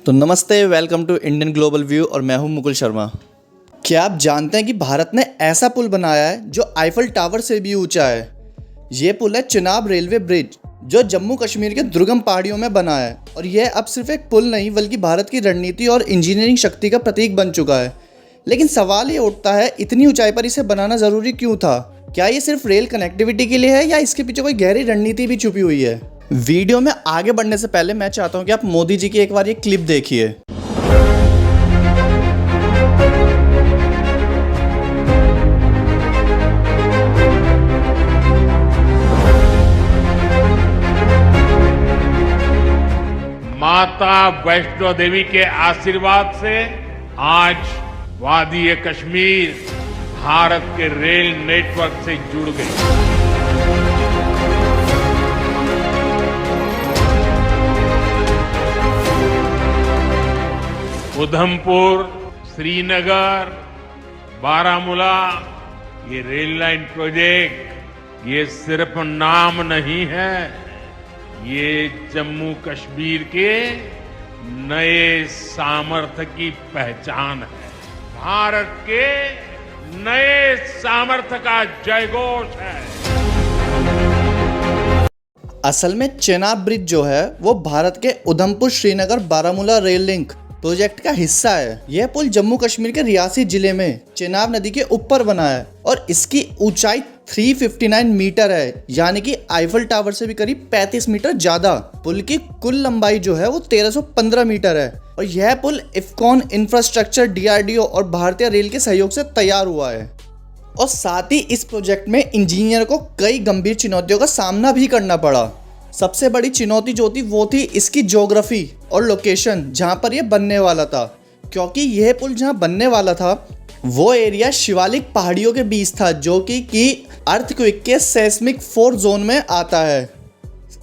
तो नमस्ते, welcome to Indian global view और मैं हूं मुकुल शर्मा। क्या आप जानते हैं कि भारत ने ऐसा पुल बनाया है जो आईफल टावर से भी ऊंचा है। ये पुल है चिनाब रेलवे ब्रिज, जो जम्मू कश्मीर के दुर्गम पहाड़ियों में बना है। और यह अब सिर्फ एक पुल नहीं बल्कि भारत की रणनीति और इंजीनियरिंग शक्ति का प्रतीक बन चुका है। लेकिन सवाल ये उठता है, इतनी ऊंचाई पर इसे बनाना ज़रूरी क्यों था? क्या ये सिर्फ रेल कनेक्टिविटी के लिए है या इसके पीछे कोई गहरी रणनीति भी छुपी हुई है? वीडियो में आगे बढ़ने से पहले मैं चाहता हूं कि आप मोदी जी की एक बार ये क्लिप देखिए। माता वैष्णो देवी के आशीर्वाद से आज वादी कश्मीर भारत के रेल नेटवर्क से जुड़ गई। उधमपुर, श्रीनगर, बारामूला, ये रेल लाइन प्रोजेक्ट ये सिर्फ नाम नहीं है, ये जम्मू कश्मीर के नए सामर्थ्य की पहचान है। भारत के नए सामर्थ्य का जयघोष है। असल में चेनाब ब्रिज जो है वो भारत के Udhampur Srinagar Baramulla rail link project का हिस्सा है। यह पुल जम्मू कश्मीर के रियासी जिले में चेनाब नदी के ऊपर बना है और इसकी ऊंचाई 359 मीटर है, यानी कि आईफल टावर से भी करीब 35 मीटर ज्यादा। पुल की कुल लंबाई जो है वो 1315 मीटर है और यह पुल इफ्कॉन इंफ्रास्ट्रक्चर, DRDO और भारतीय रेल के सहयोग से तैयार हुआ है। और साथ ही इस प्रोजेक्ट में इंजीनियर को कई गंभीर चुनौतियों का सामना भी करना पड़ा। सबसे बड़ी चुनौती जो थी वो थी इसकी ज्योग्राफी और लोकेशन, जहां पर यह बनने वाला था। क्योंकि यह पुल जहां बनने वाला था वो एरिया शिवालिक पहाड़ियों के बीच था, जो कि अर्थक्वेक के सेस्मिक 4 जोन में आता है।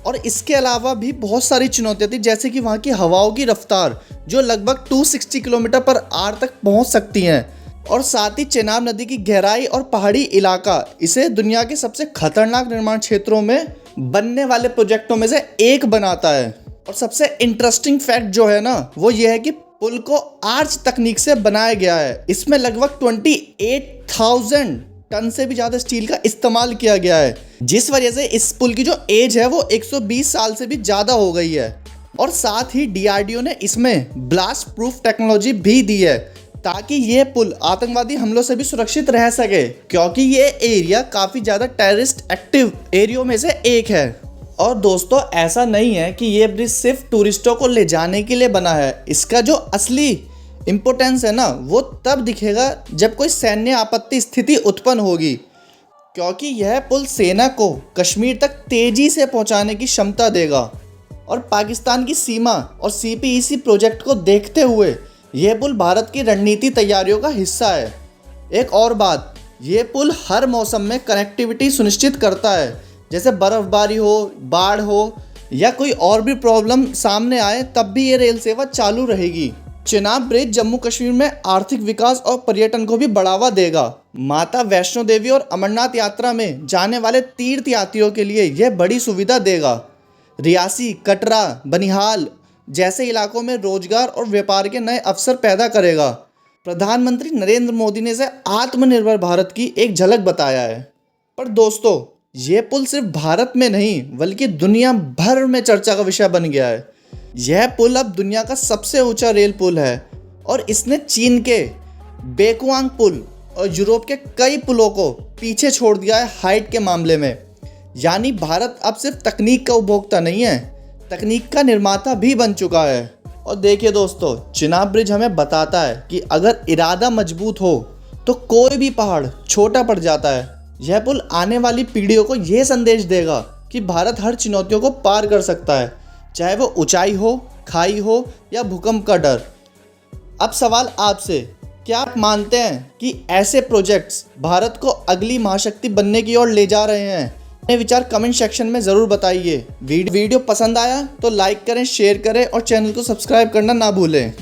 और इसके अलावा भी बहुत सारी चुनौतियां थी, जैसे कि वहां की हवाओं की रफ्तार जो लगभग 260 किलोमीटर पर आवर तक पहुंच सकती हैं। और साथ ही चेनाब नदी की गहराई और पहाड़ी इलाका इसे दुनिया के सबसे खतरनाक निर्माण क्षेत्रों में बनने वाले प्रोजेक्टों में से एक बनाता है। और सबसे इंटरेस्टिंग फैक्ट जो है ना वो ये है कि पुल को आर्च तकनीक से बनाया गया है। इसमें लगभग 28,000 टन से भी ज़्यादा स्टील का इस्तेमाल किया गया है, जिस वजह से इस पुल की जो एज है वो 120 साल से भी ज़्यादा हो गई है। और साथ ही DRDO ने इसमें ब्लास्ट प्रूफ टेक्नोलॉजी भी दी है ताकि ये पुल आतंकवादी हमलों से भी सुरक्षित रह सके, क्योंकि ये एरिया काफ़ी ज़्यादा टेररिस्ट एक्टिव एरियो में से एक है। और दोस्तों, ऐसा नहीं है कि ये ब्रिज सिर्फ टूरिस्टों को ले जाने के लिए बना है। इसका जो असली इम्पोर्टेंस है ना वो तब दिखेगा जब कोई सैन्य आपत्ति स्थिति उत्पन्न होगी, क्योंकि यह पुल सेना को कश्मीर तक तेज़ी से पहुंचाने की क्षमता देगा। और पाकिस्तान की सीमा और CPEC प्रोजेक्ट को देखते हुए यह पुल भारत की रणनीति तैयारियों का हिस्सा है। एक और बात, ये पुल हर मौसम में कनेक्टिविटी सुनिश्चित करता है। जैसे बर्फबारी हो, बाढ़ हो या कोई और भी प्रॉब्लम सामने आए तब भी ये रेल सेवा चालू रहेगी। चिनाब ब्रिज जम्मू कश्मीर में आर्थिक विकास और पर्यटन को भी बढ़ावा देगा। माता वैष्णो देवी और अमरनाथ यात्रा में जाने वाले तीर्थ यात्रियों के लिए यह बड़ी सुविधा देगा। रियासी, कटरा, बनिहाल जैसे इलाकों में रोजगार और व्यापार के नए अवसर पैदा करेगा। प्रधानमंत्री नरेंद्र मोदी ने इसे आत्मनिर्भर भारत की एक झलक बताया है। पर दोस्तों, ये पुल सिर्फ भारत में नहीं बल्कि दुनिया भर में चर्चा का विषय बन गया है। यह पुल अब दुनिया का सबसे ऊंचा रेल पुल है और इसने चीन के बेकुआंग पुल और यूरोप के कई पुलों को पीछे छोड़ दिया है हाइट के मामले में। यानी भारत अब सिर्फ तकनीक का उपभोक्ता नहीं है, तकनीक का निर्माता भी बन चुका है। और देखिए दोस्तों, चिनाब ब्रिज हमें बताता है कि अगर इरादा मजबूत हो तो कोई भी पहाड़ छोटा पड़ जाता है। यह पुल आने वाली पीढ़ियों को यह संदेश देगा कि भारत हर चुनौतियों को पार कर सकता है, चाहे वो ऊंचाई हो, खाई हो या भूकंप का डर। अब सवाल आपसे, क्या आप मानते हैं कि ऐसे प्रोजेक्ट्स भारत को अगली महाशक्ति बनने की ओर ले जा रहे हैं? अपने विचार कमेंट सेक्शन में ज़रूर बताइए। वीडियो पसंद आया तो लाइक करें, शेयर करें और चैनल को सब्सक्राइब करना ना भूलें।